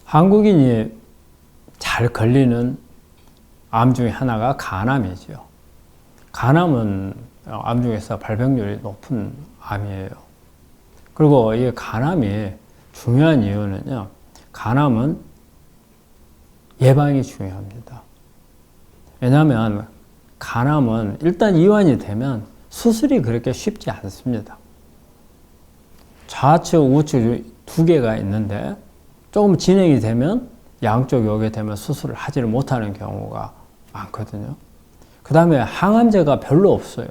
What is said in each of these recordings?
한국인이 잘 걸리는 암 중에 하나가 간암이죠. 간암은 암 중에서 발병률이 높은 암이에요. 그리고 이 간암이 중요한 이유는요, 간암은 예방이 중요합니다. 왜냐하면 간암은 일단 이완이 되면 수술이 그렇게 쉽지 않습니다. 좌측, 우측 두 개가 있는데 조금 진행이 되면 양쪽이 오게 되면 수술을 하지를 못하는 경우가 많거든요. 그 다음에 항암제가 별로 없어요.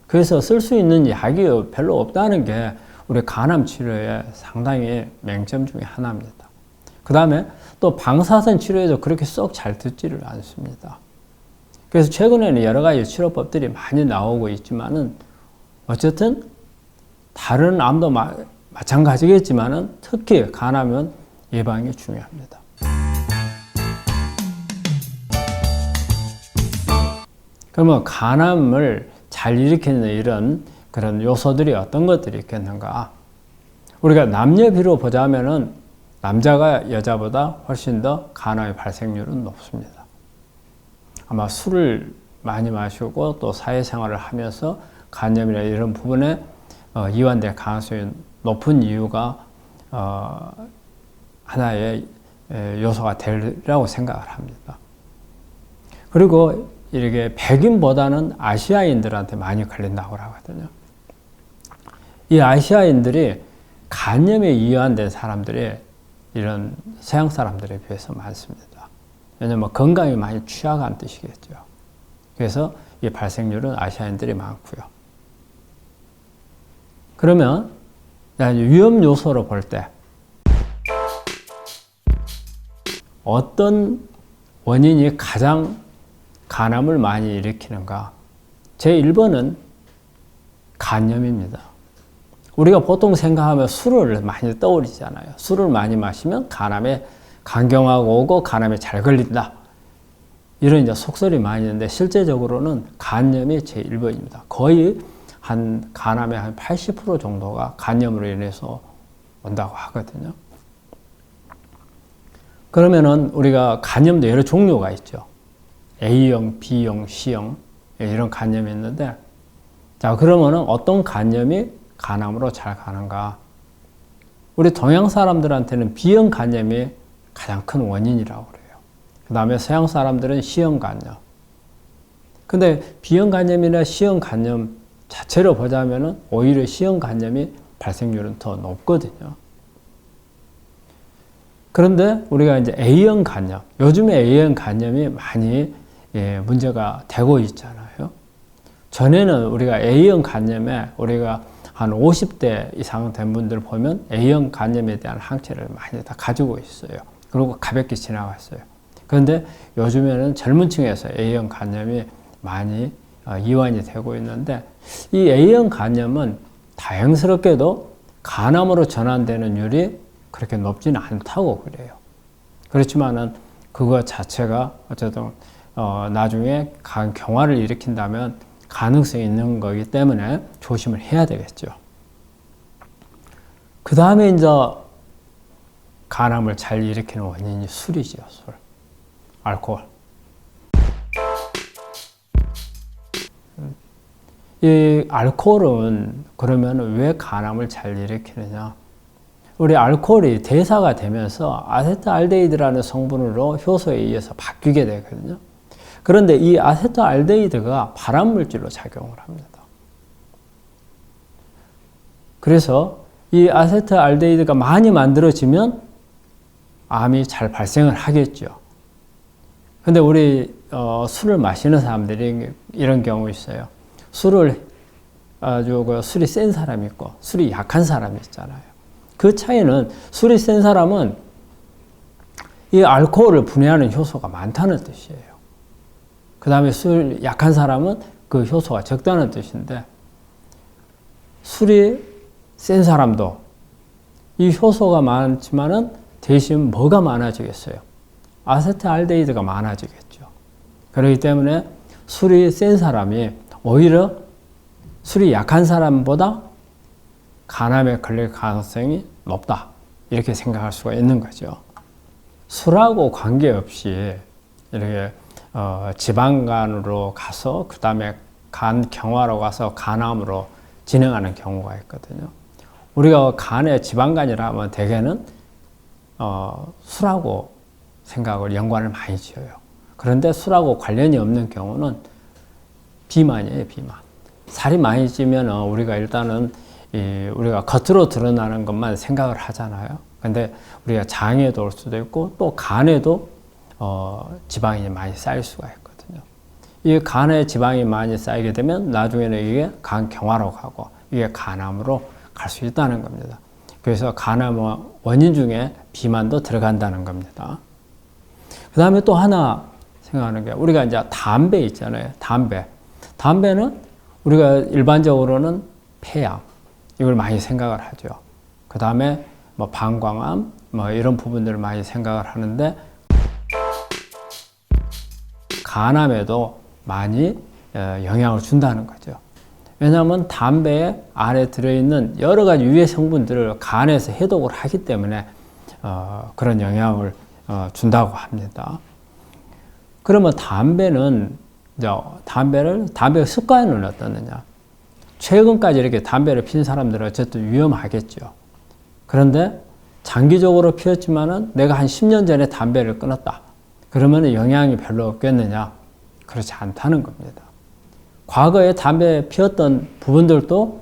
그래서 쓸 수 있는 약이 별로 없다는 게 우리 간암 치료의 상당히 맹점 중에 하나입니다. 그 다음에 또 방사선 치료에도 그렇게 썩 잘 듣지를 않습니다. 그래서 최근에는 여러 가지 치료법들이 많이 나오고 있지만은 어쨌든 다른 암도 마찬가지겠지만은 특히 간암은 예방이 중요합니다. 그러면 간암을 잘 일으키는 이런 그런 요소들이 어떤 것들이 있겠는가? 우리가 남녀비로 보자면은 남자가 여자보다 훨씬 더 간암의 발생률은 높습니다. 아마 술을 많이 마시고 또 사회생활을 하면서 간염이나 이런 부분에 이완될 가능성이 높은 이유가 하나의 요소가 되리라고 생각을 합니다. 그리고 이렇게 백인보다는 아시아인들한테 많이 걸린다고 하거든요. 이 아시아인들이 간염에 이완된 사람들이 이런 서양 사람들에 비해서 많습니다. 왜냐하면 건강이 많이 취약한 뜻이겠죠. 그래서 이 발생률은 아시아인들이 많고요. 그러면 위험 요소로 볼 때 어떤 원인이 가장 간암을 많이 일으키는가? 제1번은 간염입니다. 우리가 보통 생각하면 술을 많이 떠올리잖아요. 술을 많이 마시면 간암에 간경화가 오고 간암에 잘 걸린다. 이런 이제 속설이 많이 있는데 실제적으로는 간염이 제1번입니다. 거의 한 간암의 한 80% 정도가 간염으로 인해서 온다고 하거든요. 그러면은 우리가 간염도 여러 종류가 있죠. A형, B형, C형 이런 간염이 있는데, 자 그러면은 어떤 간염이 간암으로 잘 가는가? 우리 동양 사람들한테는 B형 간염이 가장 큰 원인이라고 그래요. 그 다음에 서양 사람들은 C형 간염. 근데 B형 간염이나 C형 간염 자체로 보자면은 오히려 C형 간염이 발생률은 더 높거든요. 그런데 우리가 이제 A형 간염, 요즘에 A형 간염이 많이 문제가 되고 있잖아요. 전에는 우리가 A형 간염에 우리가 한 50대 이상 된 분들 보면 A형 간염에 대한 항체를 많이 다 가지고 있어요. 그리고 가볍게 지나갔어요. 그런데 요즘에는 젊은 층에서 A형 간염이 많이 이완이 되고 있는데, 이 A형 간염은 다행스럽게도 간암으로 전환되는 율이 그렇게 높지는 않다고 그래요. 그렇지만은 그거 자체가 어쨌든 나중에 경화를 일으킨다면 가능성이 있는 거기 때문에 조심을 해야 되겠죠. 그 다음에 이제 간암을 잘 일으키는 원인이 술이죠. 술, 알코올. 이 알코올은 그러면 왜 간암을 잘 일으키느냐? 우리 알코올이 대사가 되면서 아세트알데히드라는 성분으로 효소에 의해서 바뀌게 되거든요. 그런데 이 아세트알데히드가 발암물질로 작용을 합니다. 그래서 이 아세트알데히드가 많이 만들어지면 암이 잘 발생을 하겠죠. 근데 우리 술을 마시는 사람들이 이런 경우 있어요. 술을 아주 술이 센 사람이 있고 술이 약한 사람이 있잖아요. 그 차이는 술이 센 사람은 이 알코올을 분해하는 효소가 많다는 뜻이에요. 그 다음에 술 약한 사람은 그 효소가 적다는 뜻인데, 술이 센 사람도 이 효소가 많지만은 대신 뭐가 많아지겠어요? 아세트알데히드가 많아지겠죠. 그렇기 때문에 술이 센 사람이 오히려 술이 약한 사람보다 간암에 걸릴 가능성이 높다. 이렇게 생각할 수가 있는 거죠. 술하고 관계없이 이렇게 지방간으로 가서 그 다음에 간 경화로 가서 간암으로 진행하는 경우가 있거든요. 우리가 간에 지방간이라 하면 대개는 술하고 생각을 연관을 많이 지어요. 그런데 술하고 관련이 없는 경우는 비만이에요, 비만. 살이 많이 찌면 우리가 일단은 우리가 겉으로 드러나는 것만 생각을 하잖아요. 근데 우리가 장에도 올 수도 있고 또 간에도 지방이 많이 쌓일 수가 있거든요. 이 간에 지방이 많이 쌓이게 되면 나중에는 이게 간 경화로 가고 이게 간암으로 갈 수 있다는 겁니다. 그래서 간암 원인 중에 비만도 들어간다는 겁니다. 그 다음에 또 하나 생각하는 게 우리가 이제 담배 있잖아요. 담배는 우리가 일반적으로는 폐암 이걸 많이 생각을 하죠. 그 다음에 뭐 방광암 뭐 이런 부분들을 많이 생각을 하는데 간암에도 많이 영향을 준다는 거죠. 왜냐하면 담배 안에 들어있는 여러 가지 유해 성분들을 간에서 해독을 하기 때문에 그런 영향을 준다고 합니다. 그러면 담배 습관은 어떻느냐? 최근까지 이렇게 담배를 핀 사람들은 어쨌든 위험하겠죠. 그런데 장기적으로 피웠지만은 내가 한 10년 전에 담배를 끊었다. 그러면 영향이 별로 없겠느냐? 그렇지 않다는 겁니다. 과거에 담배 피웠던 부분들도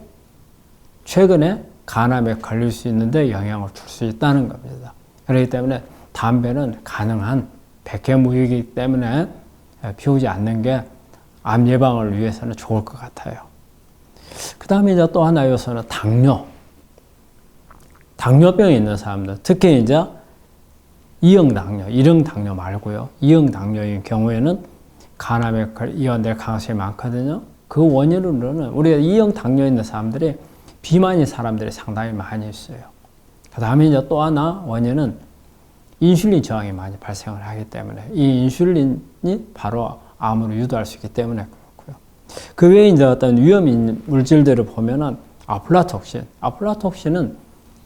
최근에 간암에 걸릴 수 있는데 영향을 줄 수 있다는 겁니다. 그렇기 때문에 담배는 가능한 백해무익이기 때문에 피우지 않는 게 암 예방을 위해서는 좋을 것 같아요. 그 다음에 이제 또 하나 요소는 당뇨병이 있는 사람들, 특히 이제 2형 당뇨, 1형 당뇨 말고요. 2형 당뇨인 경우에는 간암에 이완될 가능성이 많거든요. 그 원인으로는 우리가 2형 당뇨 있는 사람들이 비만인 사람들이 상당히 많이 있어요. 그 다음에 이제 또 하나 원인은 인슐린 저항이 많이 발생을 하기 때문에 이 인슐린이 바로 암으로 유도할 수 있기 때문에 그렇고요. 그 외에 이제 어떤 위험 물질들을 보면은 아플라톡신은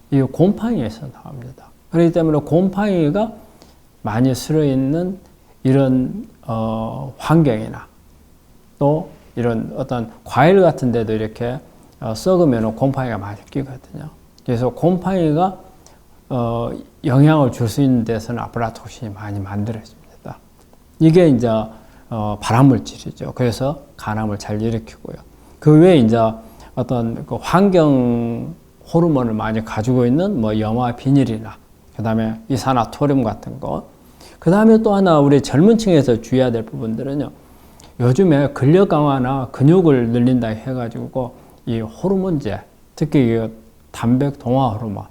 이 곰팡이에서 나옵니다. 그렇기 때문에 곰팡이가 많이 쓸어 있는 이런 환경이나 또 이런 어떤 과일 같은 데도 이렇게 썩으면 곰팡이가 많이 끼거든요. 그래서 곰팡이가 영향을 줄 수 있는 데서는 아플라톡신이 많이 만들어집니다. 이게 이제 발암물질이죠. 그래서 간암을 잘 일으키고요. 그 외에 이제 어떤 그 환경 호르몬을 많이 가지고 있는 뭐 염화 비닐이나 그 다음에 이산화토륨 같은 거. 그 다음에 또 하나 우리 젊은 층에서 주의해야 될 부분들은요. 요즘에 근력 강화나 근육을 늘린다 해가지고 이 호르몬제, 특히 이 단백 동화 호르몬,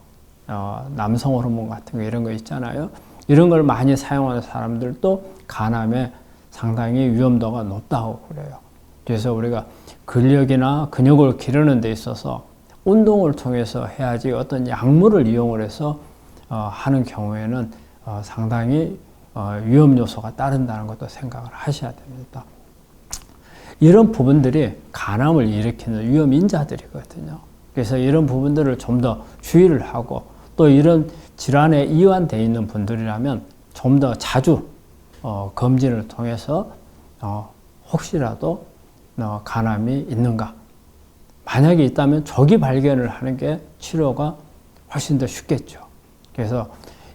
남성 호르몬 같은 거 이런 거 있잖아요. 이런 걸 많이 사용하는 사람들도 간암에 상당히 위험도가 높다고 그래요. 그래서 우리가 근력이나 근육을 기르는 데 있어서 운동을 통해서 해야지 어떤 약물을 이용을 해서 하는 경우에는 상당히 위험 요소가 따른다는 것도 생각을 하셔야 됩니다. 이런 부분들이 간암을 일으키는 위험 인자들이거든요. 그래서 이런 부분들을 좀 더 주의를 하고 또 이런 질환에 이완되어 있는 분들이라면 좀 더 자주 검진을 통해서 혹시라도 간암이 있는가, 만약에 있다면 조기 발견을 하는 게 치료가 훨씬 더 쉽겠죠. 그래서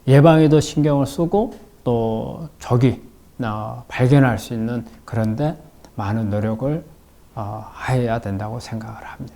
예방에도 신경을 쓰고 또 조기 발견할 수 있는 그런데 많은 노력을 해야 된다고 생각을 합니다.